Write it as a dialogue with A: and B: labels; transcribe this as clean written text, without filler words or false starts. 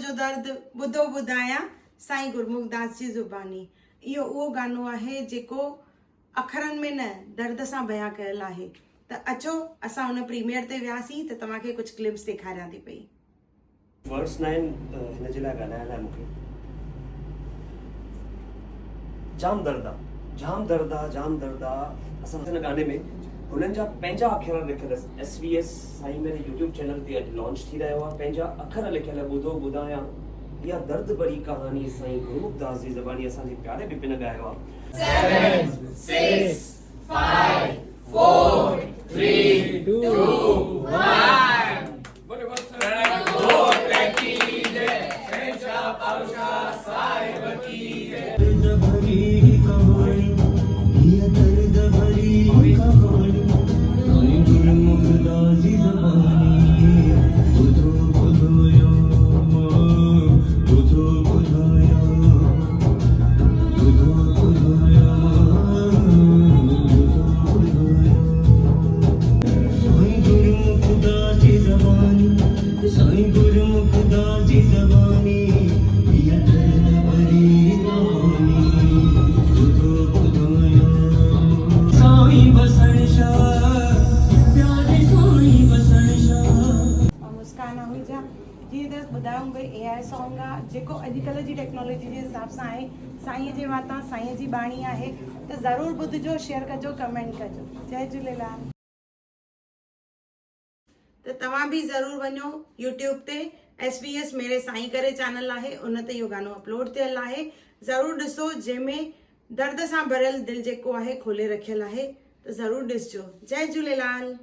A: जो दर्द ॿुधो ॿुधायां साईं गुरमुख दास जी ज़ुबानी। इहो उहो गानो आहे जेको अखरनि में न दर्द सां बयां कयल आहे। त अचो असां हुन प्रीमियर ते वियासीं त तव्हांखे कुझु क्लिप्स ॾेखारियां थी पई।
B: वर्ड्स न आहिनि हिन जे लाइ ॻाल्हाइण लाइ मूंखे। जाम दर्द आहे, जाम दर्द आहे, जाम दर्द आहे। असां हिन गाने में हुननि जा पंहिंजा अखर लिखियल SVS साईं मेरे यूट्यूब चैनल ते अॼु लॉन्च थी रहियो आहे। पंहिंजा अखर लिखियल ॿुधो ॿुधायां इहा दर्द भरी कहानी साईं गुरमुख दास जी ज़बानी असांजे प्यारे बिपिन ॻायो आहे।
C: 7, 6, 5, 4, 3, 2, 1 बोले
A: ॿुधायूं भई AI सॉन्ग आहे जेको अॼुकल्ह जी टेक्नोलॉजी जे हिसाब सां आहे। साईं जे वाता साईं जी बाणी आहे त ज़रूरु ॿुधिजो, शेयर कजो, कमेंट कजो। जय झूलेलाल। त तव्हां बि ज़रूरु वञो यूट्यूब ते SVS मेरे साईं करे चैनल आहे, उन ते इहो गानो अपलोड थियल आहे। ज़रूरु ॾिसो, जंहिंमें दर्द सां भरियल दिलि जेको आहे खोले रखियल आहे, त ज़रूरु ॾिसजो। जय झूलेलाल।